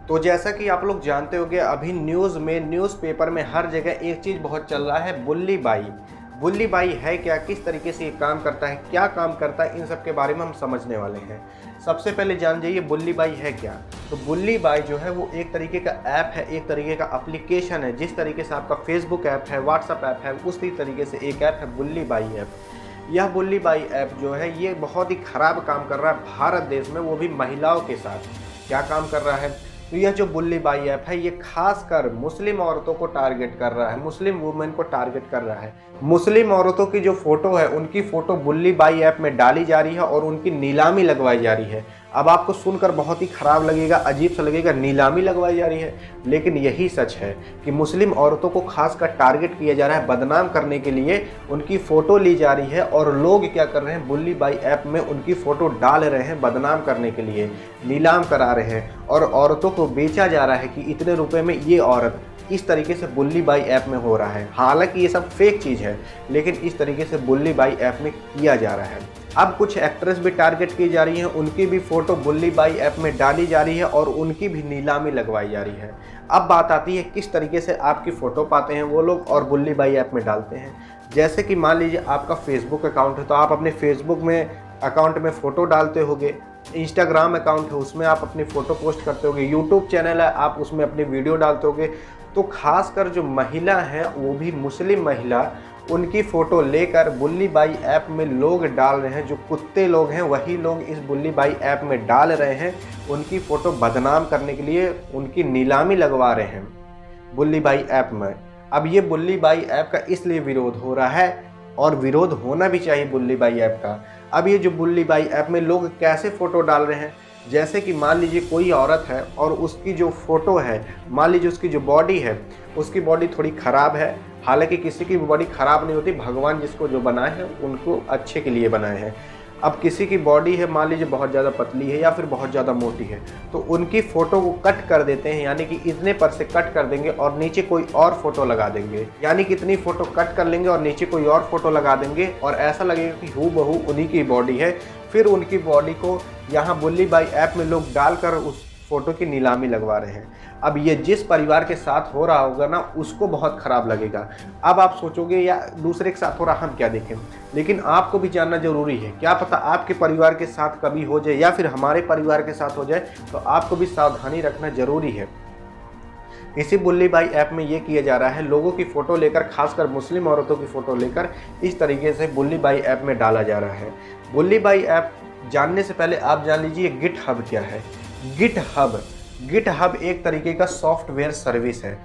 तो जैसा कि आप लोग जानते होंगे, अभी न्यूज़पेपर में हर जगह एक चीज़ बहुत चल रहा है, बुल्ली बाई। बुल्ली बाई है क्या, किस तरीके से ये काम करता है, क्या काम करता है, इन सब के बारे में हम समझने वाले हैं। सबसे पहले जान जाइए बुल्ली बाई है क्या। तो बुल्ली बाई जो है वो एक तरीके का ऐप है, एक तरीके का एप्लीकेशन है। जिस तरीके से आपका फेसबुक ऐप है, व्हाट्सअप ऐप है, उसी तरीके से एक ऐप है बुल्ली बाई ऐप। यह बुल्ली बाई ऐप जो है ये बहुत ही ख़राब काम कर रहा है भारत देश में, वो भी महिलाओं के साथ। क्या काम कर रहा है, तो यह जो बुल्ली बाई ऐप है ये खासकर मुस्लिम औरतों को टारगेट कर रहा है, मुस्लिम वुमेन को टारगेट कर रहा है। मुस्लिम औरतों की जो फोटो है उनकी फोटो बुल्ली बाई ऐप में डाली जा रही है और उनकी नीलामी लगवाई जा रही है। अब आपको सुनकर बहुत ही खराब लगेगा, अजीब सा लगेगा, नीलामी लगवाई जा रही है, लेकिन यही सच है कि मुस्लिम औरतों को खासकर टारगेट किया जा रहा है, बदनाम करने के लिए उनकी फ़ोटो ली जा रही है और लोग क्या कर रहे हैं, बुल्ली बाई ऐप में उनकी फ़ोटो डाल रहे हैं बदनाम करने के लिए, नीलाम करा रहे हैं और औरतों को बेचा जा रहा है कि इतने रुपए में ये औरत। इस तरीके से बुल्ली बाई ऐप में हो रहा है। हालांकि ये सब फेक चीज़ है, लेकिन इस तरीके से बुल्ली बाई ऐप में किया जा रहा है। अब कुछ एक्ट्रेस भी टारगेट की जा रही हैं, उनकी भी फ़ोटो बुल्ली बाई ऐप में डाली जा रही है और उनकी भी नीलामी लगवाई जा रही है। अब बात आती है किस तरीके से आपकी फ़ोटो पाते हैं वो लोग और बुल्ली बाई ऐप में डालते हैं। जैसे कि मान लीजिए आपका फेसबुक अकाउंट है, तो आप अपने फेसबुक में अकाउंट में फ़ोटो डालते होगे, इंस्टाग्राम अकाउंट है उसमें आप अपनी फ़ोटो पोस्ट करते होगे, यूट्यूब चैनल है आप उसमें अपनी वीडियो डालते होगे। तो खासकर जो महिला है वो भी मुस्लिम महिला, उनकी फ़ोटो लेकर बुल्ली बाई ऐप में लोग डाल रहे हैं। जो कुत्ते लोग हैं वही लोग इस बुल्ली बाई ऐप में डाल रहे हैं, उनकी फ़ोटो बदनाम करने के लिए उनकी नीलामी लगवा रहे हैं बुल्ली बाई ऐप में। अब ये बुल्ली बाई ऐप का इसलिए विरोध हो रहा है और विरोध होना भी चाहिए बुल्ली बाई ऐप का। अब ये जो बुल्ली बाई ऐप में लोग कैसे फ़ोटो डाल रहे हैं, जैसे कि मान लीजिए कोई औरत है और उसकी जो फ़ोटो है, मान लीजिए उसकी जो बॉडी है, उसकी बॉडी थोड़ी ख़राब है। हालांकि किसी की बॉडी ख़राब नहीं होती, भगवान जिसको जो बनाए हैं उनको अच्छे के लिए बनाए हैं। अब किसी की बॉडी है मान लीजिए बहुत ज़्यादा पतली है या फिर बहुत ज़्यादा मोटी है, तो उनकी फ़ोटो को कट कर देते हैं, यानी कि इतने पर से कट कर देंगे और नीचे कोई और फ़ोटो लगा देंगे। यानी कि इतनी फ़ोटो कट कर लेंगे और नीचे कोई और फ़ोटो लगा देंगे और ऐसा लगेगा कि हूबहू उन्हीं की बॉडी है। फिर उनकी बॉडी को यहाँ बुल्ली बाई ऐप में लोग डालकर उस फ़ोटो की नीलामी लगवा रहे हैं। अब ये जिस परिवार के साथ हो रहा होगा ना, उसको बहुत ख़राब लगेगा। अब आप सोचोगे या दूसरे के साथ हो रहा हम क्या देखें, लेकिन आपको भी जानना ज़रूरी है। क्या पता आपके परिवार के साथ कभी हो जाए या फिर हमारे परिवार के साथ हो जाए, तो आपको भी सावधानी रखना ज़रूरी है। इसी बुल्ली बाई ऐप में ये किया जा रहा है, लोगों की फ़ोटो लेकर, खासकर मुस्लिम औरतों की फ़ोटो लेकर इस तरीके से बुल्ली बाई ऐप में डाला जा रहा है। बुल्ली बाई ऐप जानने से पहले आप जान लीजिए गिट हब क्या है। गिट हब एक तरीके का सॉफ्टवेयर सर्विस है।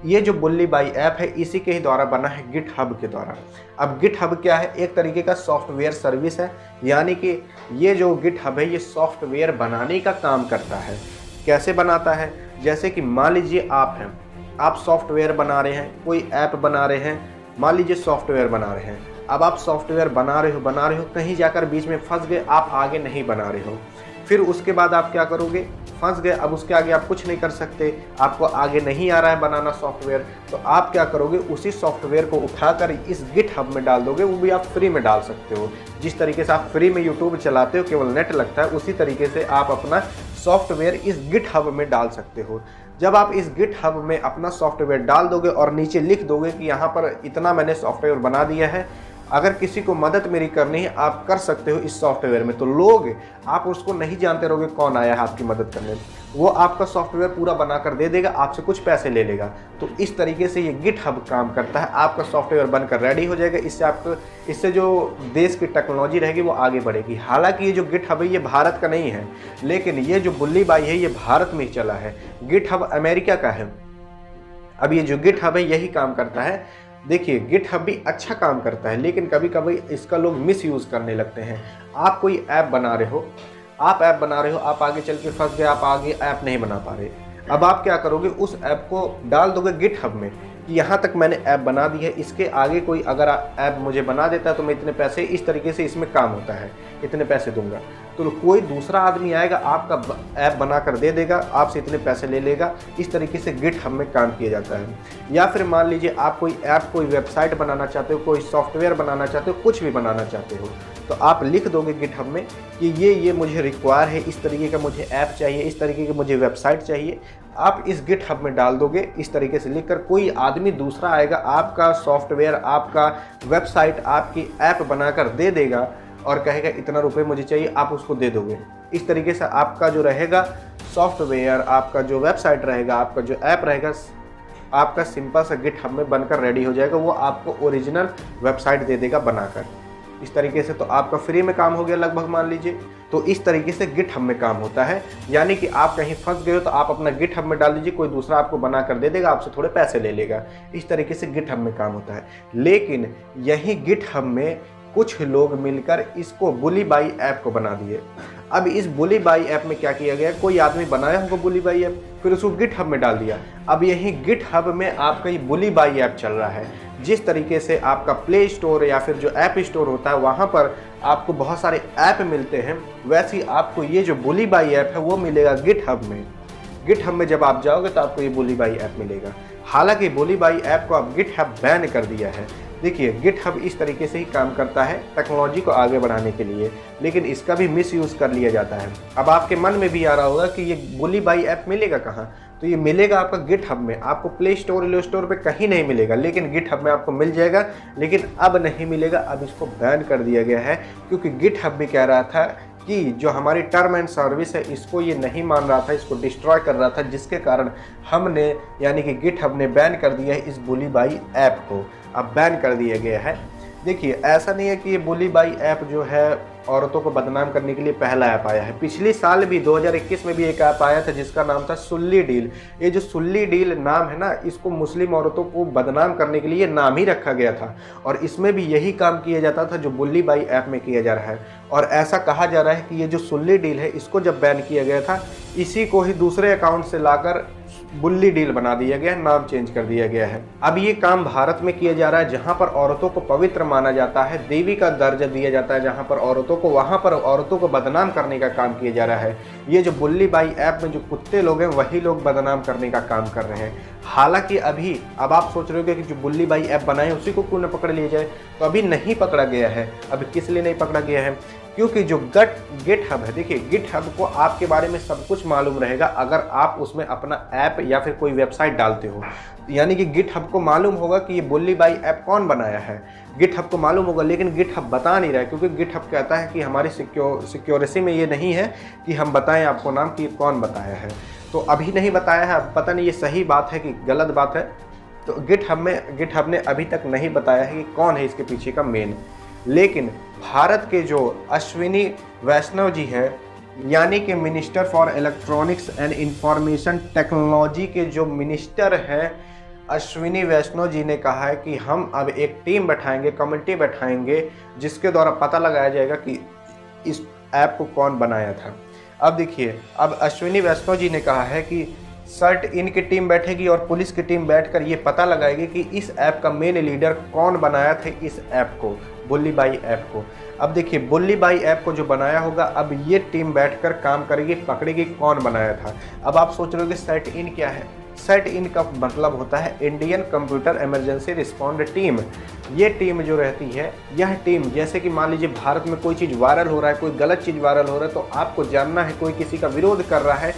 ये जो बुल्ली बाई ऐप है इसी के ही द्वारा बना है, गिट हब के द्वारा। अब गिट हब क्या है, एक तरीके का सॉफ्टवेयर सर्विस है, यानी कि ये जो गिट हब है ये सॉफ्टवेयर बनाने का काम करता है। कैसे बनाता है, जैसे कि मान लीजिए आप हैं, आप सॉफ्टवेयर बना रहे हैं, कोई ऐप बना रहे हैं, मान लीजिए सॉफ्टवेयर बना रहे हैं। अब आप सॉफ्टवेयर बना रहे हो, कहीं जाकर बीच में फंस गए, आप आगे नहीं बना रहे हो। फिर उसके बाद आप क्या करोगे, फंस गए, अब उसके आगे आप कुछ नहीं कर सकते, आपको आगे नहीं आ रहा है बनाना सॉफ्टवेयर, तो आप क्या करोगे, उसी सॉफ्टवेयर को उठाकर इस गिट हब में डाल दोगे। वो भी आप फ्री में डाल सकते हो। जिस तरीके से आप फ्री में यूट्यूब चलाते हो, केवल नेट लगता है, उसी तरीके से आप अपना सॉफ्टवेयर इस गिट हब में डाल सकते हो। जब आप इस गिट हब में अपना सॉफ्टवेयर डाल दोगे और नीचे लिख दोगे कि यहाँ पर इतना मैंने सॉफ्टवेयर बना दिया है, अगर किसी को मदद मेरी करनी है आप कर सकते हो इस सॉफ्टवेयर में, तो लोग, आप उसको नहीं जानते रहोगे कौन आया है आपकी मदद करने, वो आपका सॉफ्टवेयर पूरा बनाकर दे देगा, आपसे कुछ पैसे ले लेगा। तो इस तरीके से ये गिट हब काम करता है। आपका सॉफ्टवेयर बनकर रेडी हो जाएगा, इससे जो देश की टेक्नोलॉजी रहेगी वो आगे बढ़ेगी। हालांकि ये जो गिट हब है ये भारत का नहीं है, लेकिन ये जो बुल्ली बाई है ये भारत में ही चला है। गिट हब अमेरिका का है। अब ये जो गिट हब है यही काम करता है। देखिए गिट हब भी अच्छा काम करता है, लेकिन कभी कभी इसका लोग मिस यूज़ करने लगते हैं। आप कोई ऐप बना रहे हो, आप आगे चल के फंस गए, आप आगे ऐप नहीं बना पा रहे। अब आप क्या करोगे, उस ऐप को डाल दोगे गिट हब में कि यहाँ तक मैंने ऐप बना दी है, इसके आगे कोई अगर ऐप मुझे बना देता है तो मैं इतने पैसे, इस तरीके से इसमें काम होता है, इतने पैसे दूंगा। तो कोई दूसरा आदमी आएगा, आपका ऐप बना कर दे देगा, आपसे इतने पैसे ले लेगा। इस तरीके से गिट हब में काम किया जाता है। या फिर मान लीजिए आप कोई ऐप, कोई वेबसाइट बनाना चाहते हो, कोई सॉफ्टवेयर बनाना चाहते हो, कुछ भी बनाना चाहते हो, तो आप लिख दोगे गिट हब में कि ये मुझे रिक्वायर है, इस तरीके का मुझे ऐप चाहिए, इस तरीके की मुझे वेबसाइट चाहिए। आप इस गिटहब में डाल दोगे इस तरीके से लिखकर, कोई आदमी दूसरा आएगा, आपका सॉफ्टवेयर, आपका वेबसाइट, आपकी ऐप बनाकर दे देगा और कहेगा इतना रुपए मुझे चाहिए, आप उसको दे दोगे। इस तरीके से आपका जो रहेगा सॉफ्टवेयर, आपका जो वेबसाइट रहेगा, आपका जो ऐप रहेगा, आपका सिंपल सा गिटहब में बनकर रेडी हो जाएगा। वो आपको ओरिजिनल वेबसाइट दे देगा बनाकर। इस तरीके से तो आपका फ्री में काम हो गया लगभग, मान लीजिए। तो इस तरीके से गिटहब में काम होता है, यानी कि आप कहीं फंस गए हो तो आप अपना गिटहब में डाल दीजिए, कोई दूसरा आपको बना कर दे देगा, आपसे थोड़े पैसे ले लेगा। इस तरीके से गिटहब में काम होता है। लेकिन यही गिटहब में कुछ लोग मिलकर इसको बुली बाई ऐप को बना दिए। अब इस बुली बाई ऐप में क्या किया गया, कोई आदमी बनाया होगा बुली बाई ऐप, फिर उसको गिटहब में डाल दिया। अब यही गिटहब में आपका ये बुली बाई ऐप चल रहा है। जिस तरीके से आपका प्ले स्टोर या फिर जो ऐप स्टोर होता है वहाँ पर आपको बहुत सारे ऐप मिलते हैं, वैसे ही आपको ये जो बुली बाई ऐप है वो मिलेगा गिटहब में। गिटहब में जब आप जाओगे तो आपको ये बुली बाई ऐप मिलेगा। हालांकि बुली बाई ऐप को अब गिटहब बैन कर दिया है। देखिए, गिटहब इस तरीके से ही काम करता है टेक्नोलॉजी को आगे बढ़ाने के लिए, लेकिन इसका भी मिसयूज़ कर लिया जाता है। अब आपके मन में भी आ रहा होगा कि ये बुली बाई ऐप मिलेगा कहाँ, तो ये मिलेगा आपका गिटहब में। आपको प्ले स्टोर, लो स्टोर पे कहीं नहीं मिलेगा, लेकिन गिटहब में आपको मिल जाएगा। लेकिन अब नहीं मिलेगा, अब इसको बैन कर दिया गया है, क्योंकि गिटहब भी कह रहा था कि जो हमारी टर्म एंड सर्विस है इसको ये नहीं मान रहा था, इसको डिस्ट्रॉय कर रहा था, जिसके कारण हमने यानी कि गिटहब ने बैन कर दिया है इस बुली बाई ऐप को। अब बैन कर दिया गया है। देखिए, ऐसा नहीं है कि ये बुली बाई ऐप जो है औरतों को बदनाम करने के लिए पहला ऐप आया है। पिछले साल भी 2021 में भी एक ऐप आया था जिसका नाम था सुल्ली डील। ये जो सुल्ली डील नाम है ना, इसको मुस्लिम औरतों को बदनाम करने के लिए नाम ही रखा गया था, और इसमें भी यही काम किया जाता था जो बुल्ली बाई ऐप में किया जा रहा है। और ऐसा कहा जा रहा है कि ये जो सुल्ली डील है इसको जब बैन किया गया था, इसी को ही दूसरे अकाउंट से लाकर बुल्ली डील बना दिया गया है, नाम चेंज कर दिया गया है। अब ये काम भारत में किया जा रहा है जहां पर औरतों को पवित्र माना जाता है, देवी का दर्जा दिया जाता है जहां पर औरतों को, वहां पर औरतों को बदनाम करने का काम किया जा रहा है। ये जो बुल्ली बाई ऐप में जो कुत्ते लोग हैं वही लोग बदनाम करने का काम कर रहे हैं। हालांकि अभी अब आप सोच रहे हो कि जो बुल्ली बाई ऐप बनाए उसी को क्यों न पकड़ लिया जाए, तो अभी नहीं पकड़ा गया है। अभी किस लिए नहीं पकड़ा गया है, क्योंकि जो गिटहब है, देखिए गिटहब को आपके बारे में सब कुछ मालूम रहेगा अगर आप उसमें अपना ऐप या फिर कोई वेबसाइट डालते हो। यानी कि गिटहब को मालूम होगा कि ये बुल्ली बाई ऐप कौन बनाया है, गिटहब को मालूम होगा, लेकिन गिटहब बता नहीं रहा है, क्योंकि गिटहब कहता है कि हमारी सिक्योरिटी में ये नहीं है कि हम बताएं आपको नाम कि कौन बताया है। तो अभी नहीं बताया है, अब पता नहीं ये सही बात है कि गलत बात है। तो गिटहब ने अभी तक नहीं बताया है कि कौन है इसके पीछे का मेन। लेकिन भारत के जो अश्विनी वैष्णव जी हैं, यानी कि minister for electronics and information technology के जो मिनिस्टर हैं, अश्विनी वैष्णव जी ने कहा है कि हम अब एक टीम बैठाएंगे, कमेटी बैठाएंगे, जिसके द्वारा पता लगाया जाएगा कि इस ऐप को कौन बनाया था। अब देखिए, अब अश्विनी वैष्णव जी ने कहा है कि सर्ट इन की टीम बैठेगी और पुलिस की टीम बैठकर ये पता लगाएगी कि इस ऐप का मेन लीडर कौन बनाया था, इस ऐप को, बुल्ली बाई ऐप को। अब देखिए, बुल्ली बाई ऐप को जो बनाया होगा, अब ये टीम बैठकर काम करेगी, पकड़ेगी कौन बनाया था। अब आप सोच रहे हो कि सेट इन क्या है। सेट इन का मतलब होता है Indian computer emergency respond team. ये टीम जो रहती है, यह टीम, जैसे कि मान लीजिए भारत में कोई चीज़ वायरल हो रहा है, कोई गलत चीज़ वायरल हो रहा है, तो आपको जानना है कोई किसी का विरोध कर रहा है,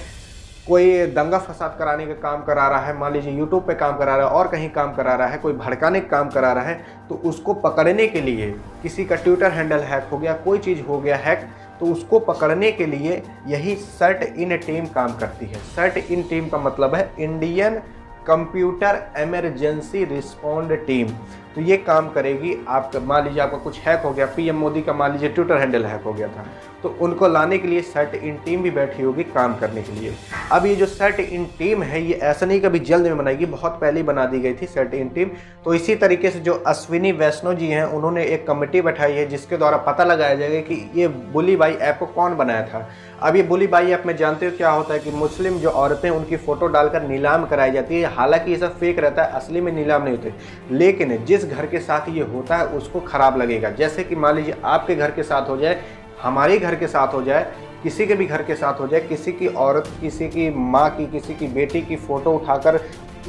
कोई दंगा फसाद कराने का काम करा रहा है, मान लीजिए यूट्यूब पे काम करा रहा है और कहीं काम करा रहा है, कोई भड़काने का काम करा रहा है, तो उसको पकड़ने के लिए, किसी का ट्विटर हैंडल हैक हो गया, कोई चीज़ हो गया हैक, तो उसको पकड़ने के लिए यही सर्ट इन टीम काम करती है। सर्ट इन टीम का मतलब है Indian computer emergency respond team. तो ये काम करेगी। आपका मान लीजिए आपका कुछ हैक हो गया, पीएम मोदी का मान लीजिए ट्विटर हैंडल हैक हो गया था, तो उनको लाने के लिए सर्ट इन टीम भी बैठी होगी काम करने के लिए। अब ये जो सर्ट इन टीम है, ये ऐसा नहीं कभी जल्द में बनाएगी, बहुत पहले ही बना दी गई थी सर्ट इन टीम। तो इसी तरीके से जो अश्विनी वैष्णव जी हैं, उन्होंने एक कमेटी बैठाई है जिसके द्वारा पता लगाया जाएगा कि ये बुली बाई ऐप को कौन बनाया था। अब ये बुली बाई ऐप में जानते हो क्या होता है कि मुस्लिम जो औरतें, उनकी फ़ोटो डालकर नीलाम कराई जाती है। हालांकि ये सब फेक रहता है, असली में नीलाम नहीं होते, लेकिन जिस घर के साथ ये होता है उसको ख़राब लगेगा। जैसे कि मान लीजिए आपके घर के साथ हो जाए, हमारे घर के साथ हो जाए, किसी के भी घर के साथ हो जाए, किसी की औरत, किसी की माँ की, किसी की बेटी की फ़ोटो उठाकर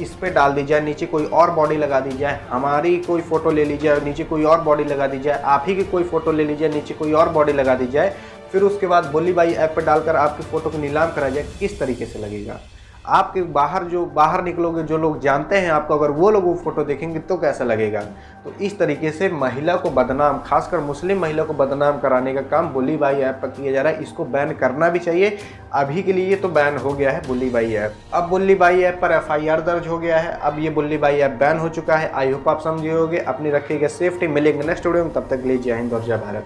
इस पे डाल दी जाए, नीचे कोई और बॉडी लगा दी जाए, हमारी कोई फ़ोटो ले ली जाए, नीचे कोई और बॉडी लगा दी जाए, आप ही की कोई फ़ोटो ले ली जाए, नीचे कोई और बॉडी लगा दी जाए, फिर उसके बाद बुली बाई ऐप पर डालकर आपकी फ़ोटो को नीलाम करा जाए, किस तरीके से लगेगा। आपके बाहर निकलोगे, जो लोग जानते हैं आपको, अगर वो लोग वो फोटो देखेंगे तो कैसा लगेगा। तो इस तरीके से महिला को बदनाम, खासकर मुस्लिम महिला को बदनाम कराने का काम बुल्ली बाई ऐप पर किया जा रहा है। इसको बैन करना भी चाहिए। अभी के लिए तो बैन हो गया है बुल्ली बाई ऐप। अब बुल्ली बाई ऐप पर FIR दर्ज हो गया है। अब ये बुल्ली बाई ऐप बैन हो चुका है। आई होप आप समझे होगे। अपनी रखिएगा सेफ्टी। मिलेंगे नेक्स्ट वीडियो में, तब तक के लिए जय हिंद और जय भारत।